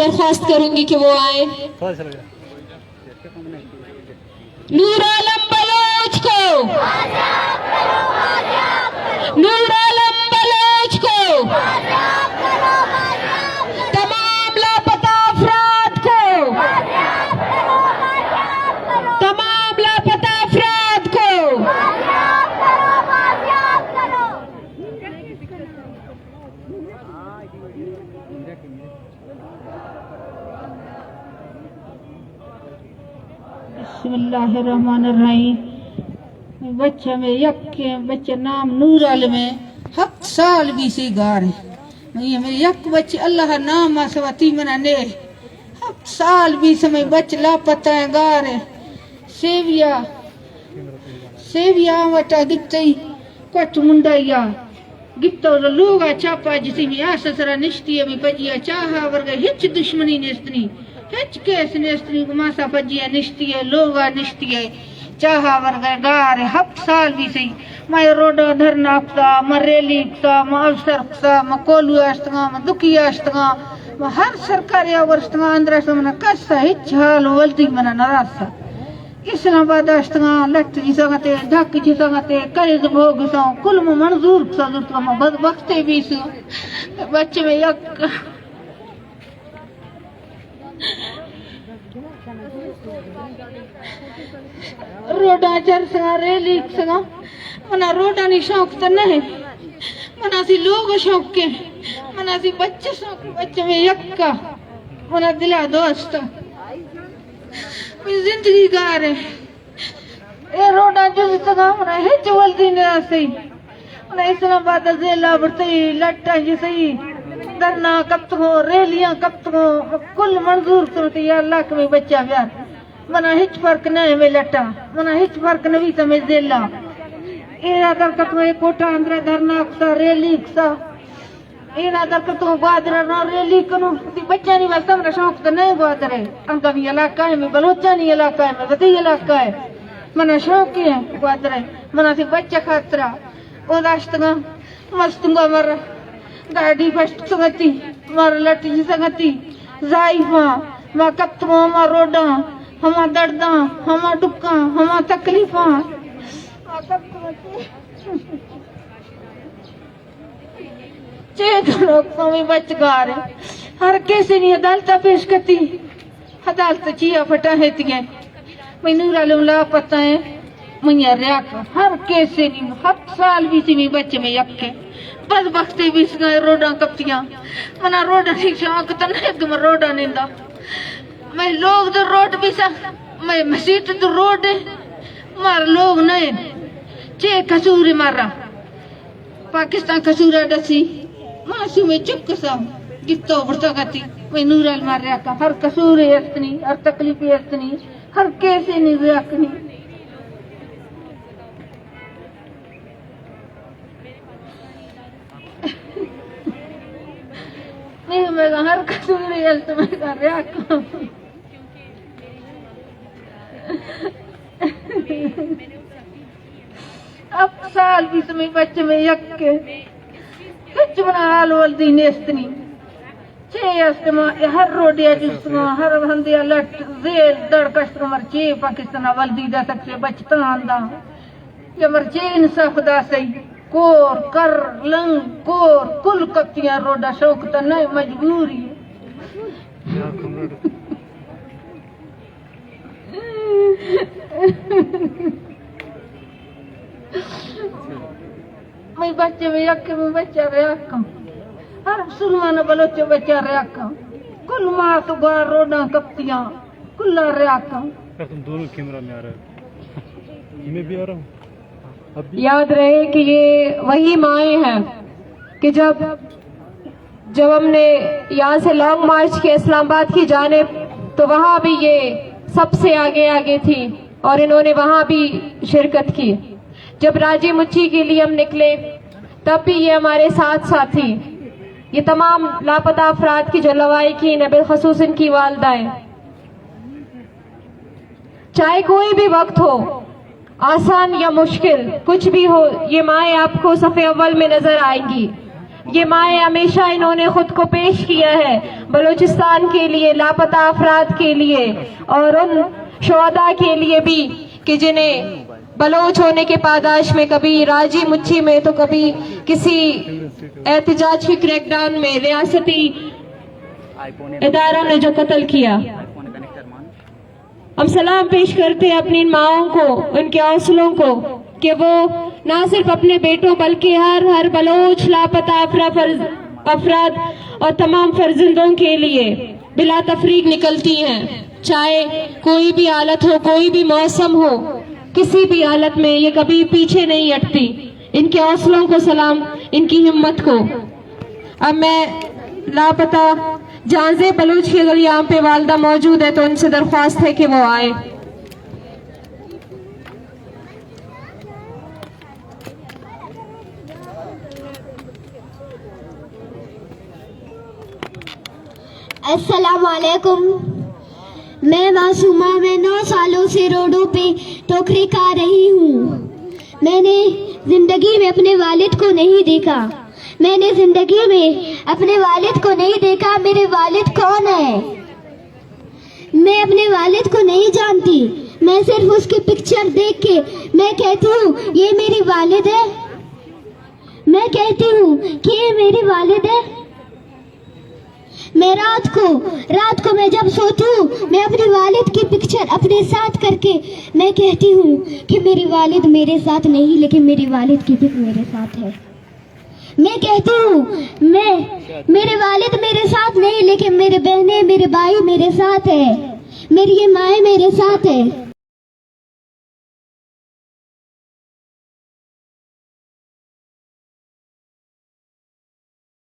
दरख्वास्त करूंगी कि वो आए। नूर आलम बलोच को, नूर आलम बलोच को, तमाम लापता अफराद को, तमाम लापता अफराद को। बिस्मिल्लाहिर्रहमानिर्रहीम। बच्चा में यक बच्चे नाम नूर आलम है, 7 साल भी से गार है। मेरे यक बच्चे अल्लाह नाम आसवाती मनाने 7 साल भी समय बच लापता है गार है। सेविया सेविया वटा गित्तई कोट मुंडाइया गित्तो लोगा चापा जिसी में आसरा निश्तिय में पजिया चाहा वर्ग हिच दुश्मनी नेस्तनी हिच केस नेस्तनी मासा पजिया निश्तिय लोगा निश्तिय चाहा वर्ग गार 7 साल भी सही। मैं रोडो धरना अफ्ता मरेली अफ्ता अवसर अफ्ता कोलू अस्तगा दुखी अस्तगा हर सरकारी अवस्था अंदर समन कसा हिच हाल वल्दी मना नरासा इस्लामाबाद अस्तगा लट जी संगते ढक जी संगते कर्ज भोग सो कुल मंजूर सदुर तो बद वक्ते भी सो बच्चे में यक रोडा चर सगा रेली सगा मना रोडा नी शौक तो नहीं मना सी लोग शौक के मना सी बच्चे शौक बच्चे में यक्का मना दिला दोस्त जिंदगी गार है ये रोडा जो सगा मना है चवल दिन सही मना इस्लामाबाद जिला बरतई लट्टा जी सही दरना कब तो रेलियां कब तो कुल मंजूर करते या अल्लाह के बच्चा प्यार मना हिच फर्क नहीं में लट्टा मना हिच फर्क नहीं समझ देला एरा दर कत में कोटा अंदर धरना सा रेली सा एरा दर कत में ग्वादरा ना रेली कनो बच्चा नहीं बस हमरा शौक तो नहीं ग्वादरे अंका भी इलाका है में बलोचा नहीं इलाका है में बती इलाका है मना शौक है ग्वादरे मना से बच्चा खातरा ओ दाश्तगा मस्तंगा मर गाड़ी फस्ट संगति मर लटी संगति जाइफा मा कब तो हमा रोडा हमा दर्दा हमा दुक्का हमा तकलीफा में बच गार हर कैसे नहीं अदालत पेश करती अदालत चिया फटा है मैनू ला पता है मैया रैक हर कैसे नहीं 7 साल भी सी बच्चे में यके बस बख्ते भी रोडा कपतियां मना रोडा नहीं शौक तो नहीं रोडा नींदा मैं लोग तो रोड भी सा मैं मसीत तो रोड है मार लोग नहीं चे कसूर मारा पाकिस्तान कसूरा डसी मासू में चुप कसा गित्तो बढ़ता गति मैं नूराल मार रहा का हर कसूर है इतनी हर तकलीफ है इतनी हर कैसे नहीं रखनी नहीं मैं हर कसूर है तो मैं कर रहा का अब साल भी समय बच्चे में यक्के कुछ बना हाल वल दी नेस्तनी चे अस्तमा हर रोडिया जिसमा हर हंदिया लट जेल दड़ कस्टमर चे पाकिस्तान वल दी दा सकते बचता आंदा ये मर चे इंसाफ दा सही कोर कर लंग कोर कुल कपियां रोडा शौक तो नहीं मजबूरी मैं बच्चे में यक्के में बच्चा रहा हर सुलमान बलोचे बच्चा रहा कुल माँ तो गार रोडा कपतियां कुल्ला रहा तुम दोनों कैमरा में आ रहे हो मैं भी आ रहा हूँ। याद रहे कि ये वही माएँ हैं कि जब हमने यहाँ से लॉन्ग मार्च किया इस्लामाबाद की जानिब तो वहाँ भी ये सबसे आगे थी और इन्होंने वहाँ भी शिरकत की। जब राजी मुच्ची के लिए हम निकले तब भी ये हमारे साथ थी। ये तमाम लापता अफराद की जो लवाई की न बिलखसूस इनकी वालदाएं चाहे कोई भी वक्त हो आसान या मुश्किल कुछ भी हो ये माएँ आपको सफ़े अव्वल में नजर आएंगी। ये माएँ हमेशा इन्होंने खुद को पेश किया है बलूचिस्तान के लिए, लापता अफराद के लिए और उन शुहदा के लिए भी कि जिन्हें बलोच होने के पादाश में कभी राजी मुच्छी में तो कभी किसी एहतजाज की क्रैकडाउन में रियासती इदारों ने जो कत्ल किया। हम सलाम पेश करते हैं अपनी माओं को, उनके हौसलों को कि वो ना सिर्फ अपने बेटों बल्कि हर बलोच, लापता अफराद और तमाम फर्जंदों के लिए बिला तफरीक निकलती हैं। चाहे कोई भी हालत हो, कोई भी मौसम हो, किसी भी हालत में ये कभी पीछे नहीं हटती। इनके हौसलों को सलाम, इनकी हिम्मत को। अब मैं लापता जानजे बलूच की अगर यहाँ पे वालदा मौजूद है तो उनसे दरख्वास्त है कि वो आए। अस्सलाम वालेकुम। मैं मासूमा, मैं 9 सालों से रोडों पे टोकरी खा रही हूँ। मैंने जिंदगी में अपने वालिद को नहीं देखा। मैंने जिंदगी में अपने वालिद को नहीं देखा। मेरे वालिद कौन है? मैं अपने वालिद को नहीं जानती। मैं सिर्फ उसकी पिक्चर देख के मैं कहती हूँ ये मेरी वालिद है। मैं कहती हूँ कि ये मेरी वालिद है। मैं रात को मैं जब सोती हूँ मैं अपनी वालिद की पिक्चर अपने साथ करके मैं कहती हूँ कि मेरी वालिद मेरे साथ नहीं लेकिन मेरी वालिद की पिक मेरे साथ है। मैं कहती हूँ मेरे वालिद मेरे साथ नहीं लेकिन मेरे बहनें, मेरे भाई मेरे साथ है, मेरी ये माएँ मेरे साथ है।